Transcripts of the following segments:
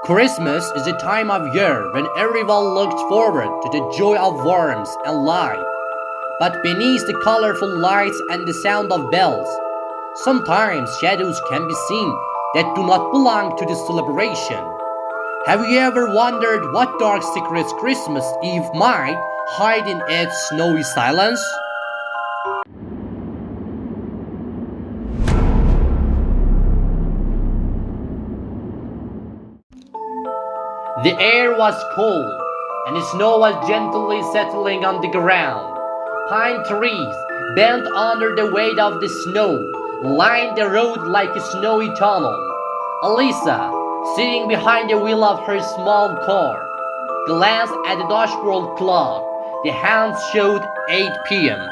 Christmas is a time of year when everyone looks forward to the joy of warmth and light. But beneath the colorful lights and the sound of bells, sometimes shadows can be seen that do not belong to the celebration. Have you ever wondered what dark secrets Christmas Eve might hide in its snowy silence? The air was cold, and the snow was gently settling on the ground. Pine trees, bent under the weight of the snow, lined the road like a snowy tunnel. Alisa, sitting behind the wheel of her small car, glanced at the dashboard clock. The hands showed 8 p.m.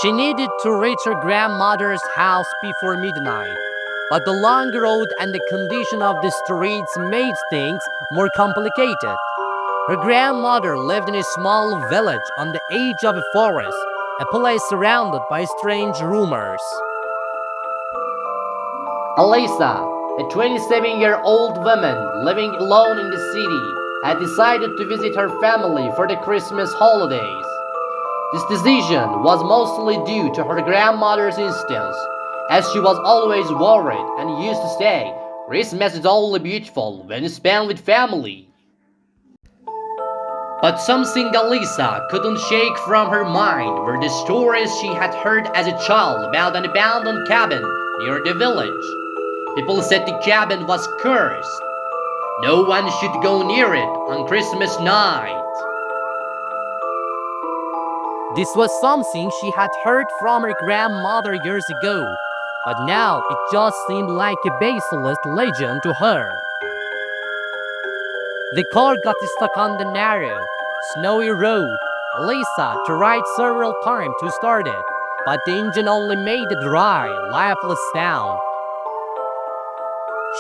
She needed to reach her grandmother's house before midnight, but the long road and the condition of the streets made things more complicated. Her grandmother lived in a small village on the edge of a forest, a place surrounded by strange rumors. Alisa, a 27-year-old woman living alone in the city, had decided to visit her family for the Christmas holidays. This decision was mostly due to her grandmother's instincts, as she was always worried and used to say, "Christmas is only beautiful when spent with family." But something Alisa couldn't shake from her mind were the stories she had heard as a child about an abandoned cabin near the village. People said the cabin was cursed. No one should go near it on Christmas night. This was something she had heard from her grandmother years ago, but now it just seemed like a baseless legend to her. The car got stuck on the narrow, snowy road. Alisa tried several times to start it, but the engine only made a dry, lifeless sound.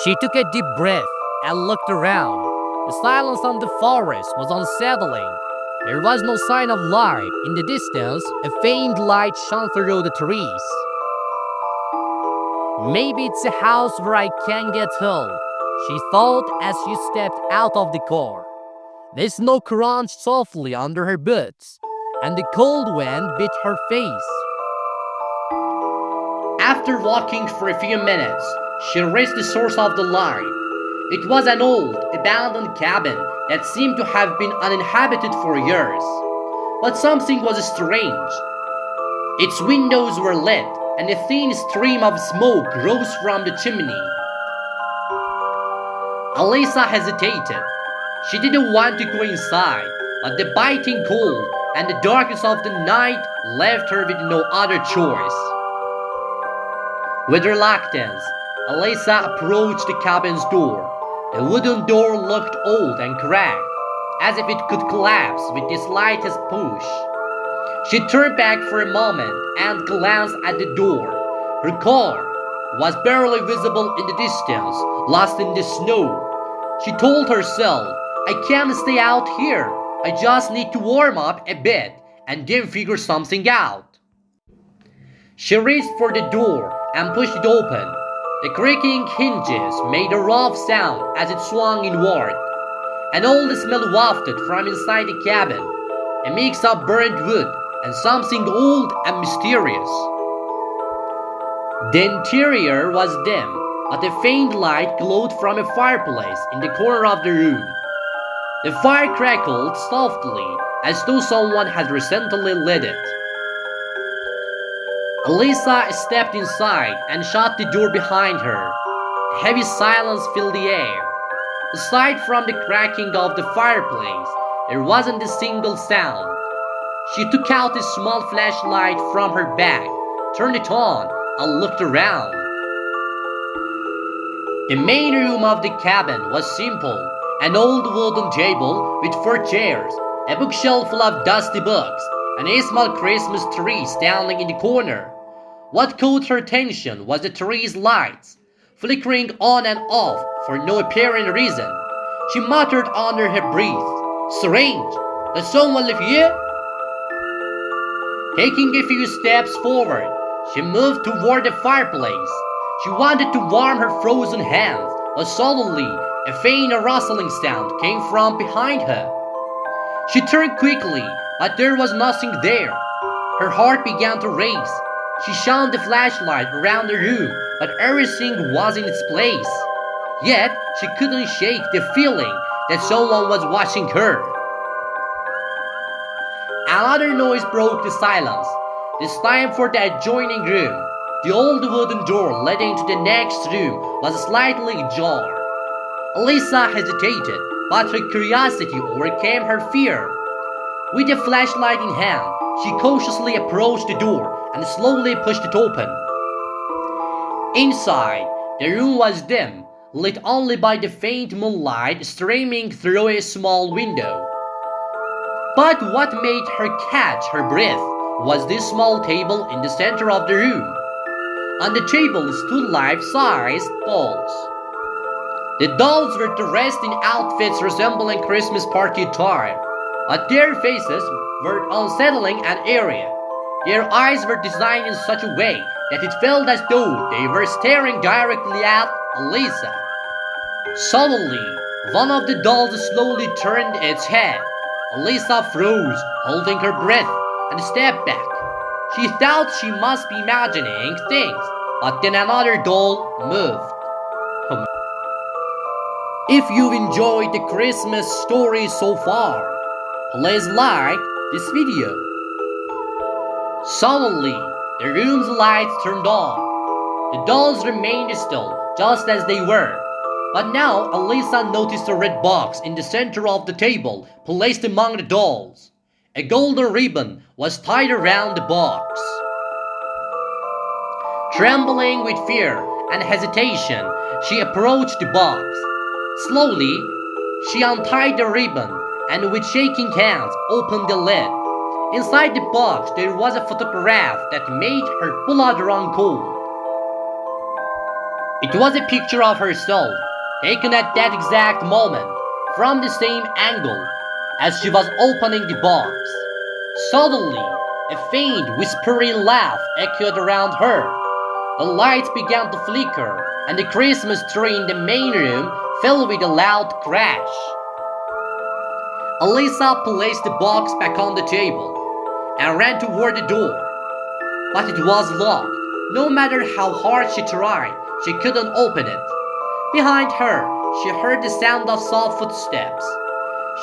She took a deep breath and looked around. The silence on the forest was unsettling. There was no sign of life. In the distance, a faint light shone through the trees. "Maybe it's a house where I can get home," she thought as she stepped out of the car. The snow crunched softly under her boots, and the cold wind beat her face. After walking for a few minutes, she reached the source of the light. It was an old, abandoned cabin that seemed to have been uninhabited for years. But something was strange. Its windows were lit, and a thin stream of smoke rose from the chimney. Alisa hesitated. She didn't want to go inside, but the biting cold and the darkness of the night left her with no other choice. With reluctance, Alisa approached the cabin's door. The wooden door looked old and cracked, as if it could collapse with the slightest push. She turned back for a moment and glanced at the door. Her car was barely visible in the distance, lost in the snow. She told herself, "I can't stay out here. I just need to warm up a bit and then figure something out." She reached for the door and pushed it open. The creaking hinges made a rough sound as it swung inward. An old smell wafted from inside the cabin, a mix of burnt wood and something old and mysterious. The interior was dim, but a faint light glowed from a fireplace in the corner of the room. The fire crackled softly as though someone had recently lit it. Alisa stepped inside and shut the door behind her. A heavy silence filled the air. Aside from the cracking of the fireplace, there wasn't a single sound. She took out a small flashlight from her bag, turned it on, and looked around. The main room of the cabin was simple: an old wooden table with 4 chairs, a bookshelf full of dusty books, and a small Christmas tree standing in the corner. What caught her attention was the tree's lights, flickering on and off for no apparent reason. She muttered under her breath, "Strange, does someone live here?" Taking a few steps forward, she moved toward the fireplace. She wanted to warm her frozen hands, but suddenly a faint rustling sound came from behind her. She turned quickly, but there was nothing there. Her heart began to race. She shone the flashlight around the room, but everything was in its place. Yet, she couldn't shake the feeling that someone was watching her. Another noise broke the silence, this time for the adjoining room. The old wooden door leading to the next room was slightly ajar. Alisa hesitated, but her curiosity overcame her fear. With a flashlight in hand, she cautiously approached the door and slowly pushed it open. Inside, the room was dim, lit only by the faint moonlight streaming through a small window. But what made her catch her breath was this small table in the center of the room. On the table stood life-sized dolls. The dolls were dressed in outfits resembling Christmas party attire, but their faces were unsettling and eerie. Their eyes were designed in such a way that it felt as though they were staring directly at Alisa. Suddenly, one of the dolls slowly turned its head. Alisa froze, holding her breath, and stepped back. She thought she must be imagining things, but then another doll moved. If you've enjoyed the Christmas story so far, please like this video. Suddenly, the room's lights turned on. The dolls remained still, just as they were. But now, Alisa noticed a red box in the center of the table, placed among the dolls. A golden ribbon was tied around the box. Trembling with fear and hesitation, she approached the box. Slowly, she untied the ribbon and with shaking hands opened the lid. Inside the box, there was a photograph that made her blood run cold. It was a picture of herself, taken at that exact moment, from the same angle as she was opening the box. Suddenly, a faint whispering laugh echoed around her. The lights began to flicker, and the Christmas tree in the main room fell with a loud crash. Alisa placed the box back on the table and ran toward the door. But it was locked. No matter how hard she tried, she couldn't open it. Behind her, she heard the sound of soft footsteps.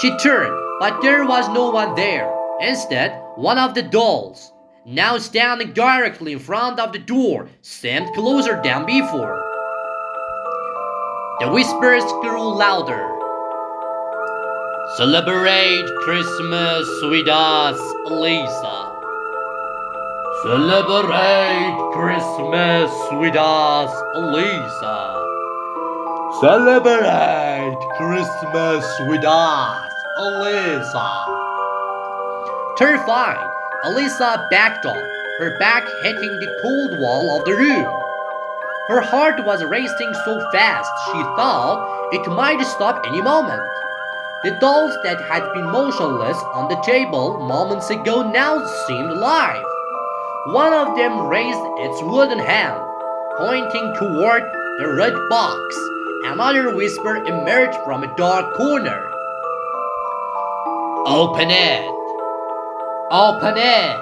She turned, but there was no one there. Instead, one of the dolls, now standing directly in front of the door, seemed closer than before. The whispers grew louder. "Celebrate Christmas with us, Alisa. Celebrate Christmas with us, Alisa. Celebrate Christmas with us, Alisa." Terrified, Alisa backed off, her back hitting the cold wall of the room. Her heart was racing so fast she thought it might stop any moment. The dolls that had been motionless on the table moments ago now seemed alive. One of them raised its wooden hand, pointing toward the red box. Another whisper emerged from a dark corner. "Open it! Open it!"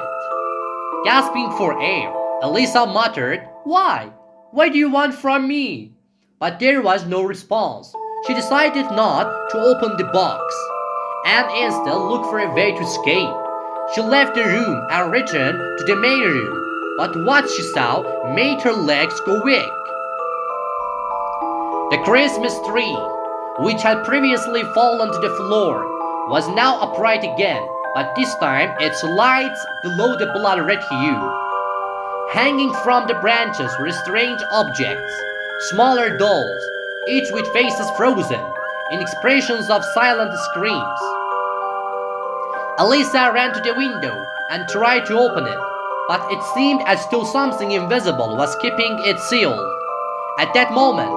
Gasping for air, Alisa muttered, "Why? What do you want from me?" But there was no response. She decided not to open the box, and instead look for a way to escape. She left the room and returned to the main room, but what she saw made her legs go weak. The Christmas tree, which had previously fallen to the floor, was now upright again, but this time its lights glowed the blood-red hue. Hanging from the branches were strange objects, smaller dolls, each with faces frozen in expressions of silent screams. Alisa ran to the window and tried to open it, but it seemed as though something invisible was keeping it sealed. At that moment,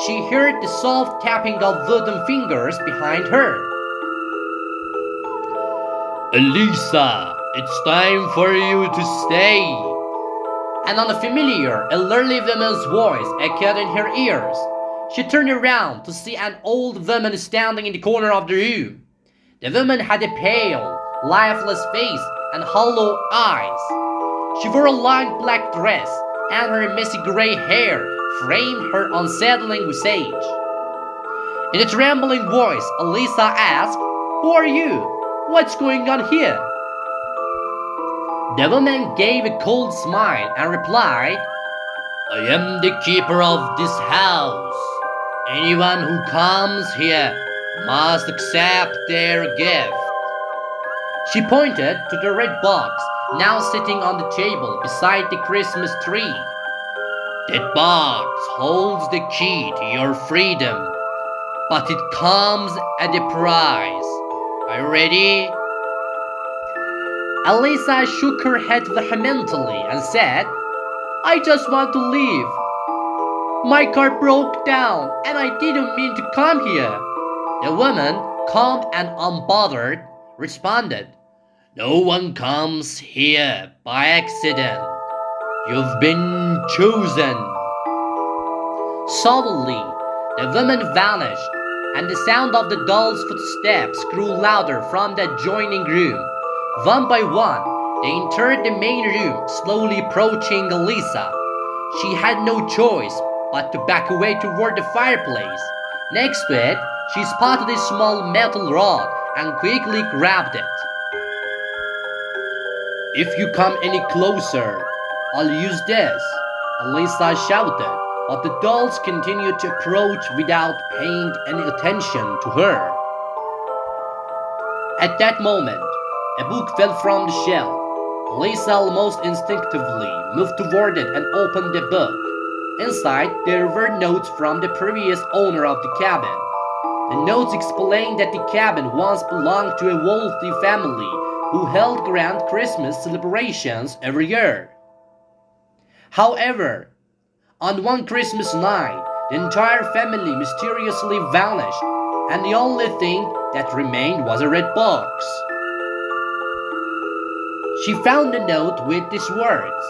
she heard the soft tapping of wooden fingers behind her. "Alisa, it's time for you to stay." And an unfamiliar, elderly woman's voice echoed in her ears. She turned around to see an old woman standing in the corner of the room. The woman had a pale, lifeless face and hollow eyes. She wore a long black dress, and her messy gray hair framed her unsettling visage. In a trembling voice, Alisa asked, "Who are you? What's going on here?" The woman gave a cold smile and replied, "I am the keeper of this house. Anyone who comes here must accept their gift." She pointed to the red box now sitting on the table beside the Christmas tree. "That box holds the key to your freedom, but it comes at a price. Are you ready?" Alisa shook her head vehemently and said, "I just want to leave. My car broke down and I didn't mean to come here." The woman, calm and unbothered, responded, "No one comes here by accident. You've been chosen." Suddenly, the woman vanished, and the sound of the doll's footsteps grew louder from the adjoining room. One by one, they entered the main room, slowly approaching Alisa. She had no choice but to back away toward the fireplace. Next to it, she spotted a small metal rod and quickly grabbed it. "If you come any closer, I'll use this," Alisa shouted, but the dolls continued to approach without paying any attention to her. At that moment, a book fell from the shelf. Alisa almost instinctively moved toward it and opened the book. Inside, there were notes from the previous owner of the cabin. The notes explained that the cabin once belonged to a wealthy family who held grand Christmas celebrations every year. However, on one Christmas night, the entire family mysteriously vanished, and the only thing that remained was a red box. She found a note with these words,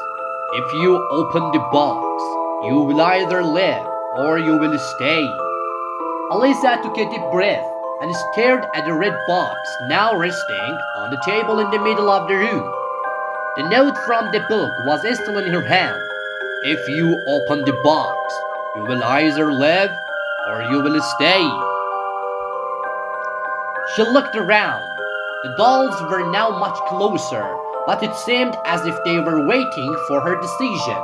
"If you open the box, you will either live or you will stay." Alisa took a deep breath and stared at the red box now resting on the table in the middle of the room. The note from the book was still in her hand. "If you open the box, you will either live or you will stay." She looked around. The dolls were now much closer, but it seemed as if they were waiting for her decision.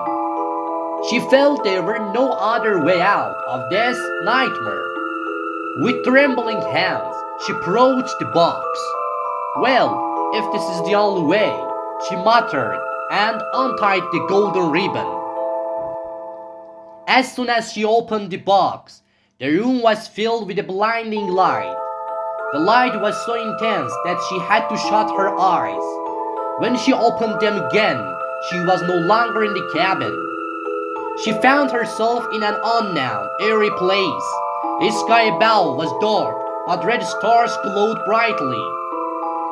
She felt there were no other way out of this nightmare. With trembling hands, she approached the box. "Well, if this is the only way," she muttered and untied the golden ribbon. As soon as she opened the box, the room was filled with a blinding light. The light was so intense that she had to shut her eyes. When she opened them again, she was no longer in the cabin. She found herself in an unknown, eerie place. The sky above was dark, but red stars glowed brightly.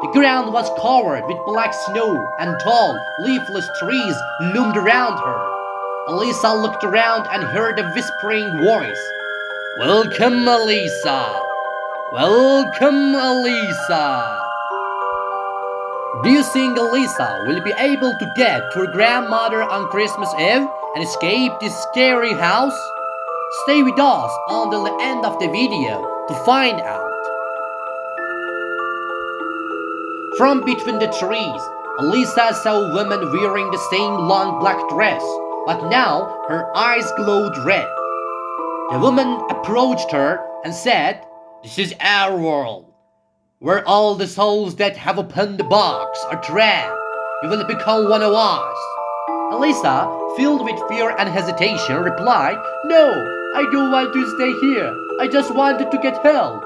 The ground was covered with black snow, and tall, leafless trees loomed around her. Alisa looked around and heard a whispering voice. "Welcome, Alisa! Welcome, Alisa!" Do you think Alisa will be able to get to her grandmother on Christmas Eve and escape this scary house? Stay with us until the end of the video to find out. From between the trees, Alisa saw a woman wearing the same long black dress, but now her eyes glowed red. The woman approached her and said, "This is our world, where all the souls that have opened the box are trapped. You will become one of us." Alisa, filled with fear and hesitation, replied, "No, I don't want to stay here. I just wanted to get help."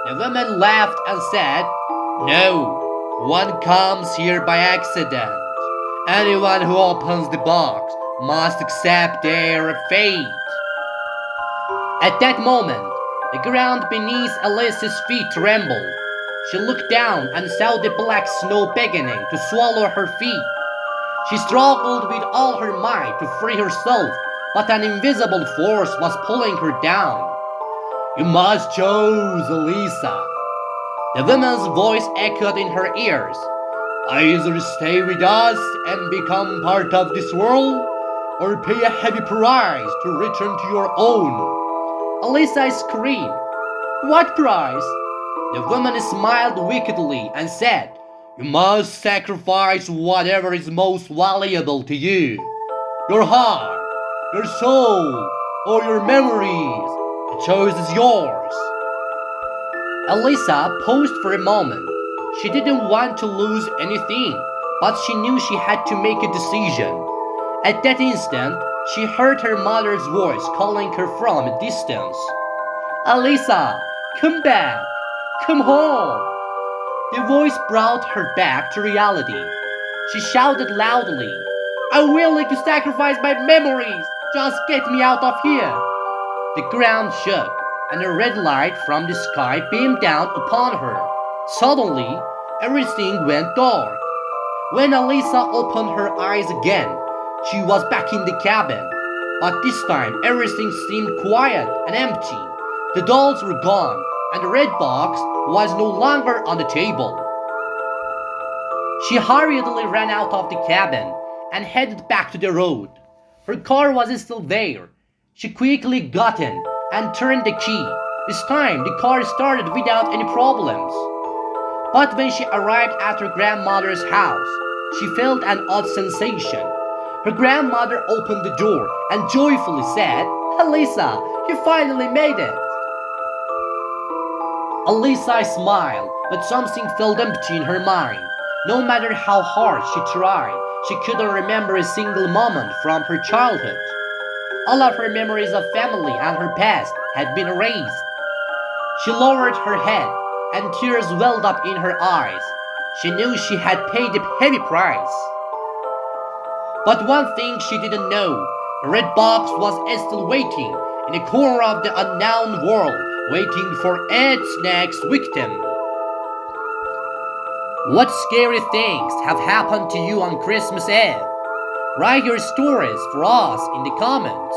The woman laughed and said, "No, one comes here by accident. Anyone who opens the box must accept their fate." At that moment, the ground beneath Alisa's feet trembled. She looked down and saw the black snow beginning to swallow her feet. She struggled with all her might to free herself, but an invisible force was pulling her down. You must choose, Alisa. The woman's voice echoed in her ears. Either stay with us and become part of this world, or pay a heavy price to return to your own. Alisa screamed. What price? The woman smiled wickedly and said, You must sacrifice whatever is most valuable to you. Your heart, your soul, or your memories. The choice is yours. Alisa paused for a moment. She didn't want to lose anything, but she knew she had to make a decision. At that instant, she heard her mother's voice calling her from a distance. Alisa, come back! Come home! The voice brought her back to reality. She shouted loudly, I'm willing to sacrifice my memories! Just get me out of here! The ground shook, and a red light from the sky beamed down upon her. Suddenly, everything went dark. When Alisa opened her eyes again, she was back in the cabin. But this time, everything seemed quiet and empty. The dolls were gone, and the red box was no longer on the table. She hurriedly ran out of the cabin and headed back to the road. Her car was still there. She quickly got in and turned the key. This time, the car started without any problems. But when she arrived at her grandmother's house, she felt an odd sensation. Her grandmother opened the door and joyfully said, Alisa, you finally made it! Alisa smiled, but something felt empty in her mind. No matter how hard she tried, she couldn't remember a single moment from her childhood. All of her memories of family and her past had been erased. She lowered her head, and tears welled up in her eyes. She knew she had paid a heavy price. But one thing she didn't know, the red box was still waiting in a corner of the unknown world, waiting for its next victim. What scary things have happened to you on Christmas Eve? Write your stories for us in the comments.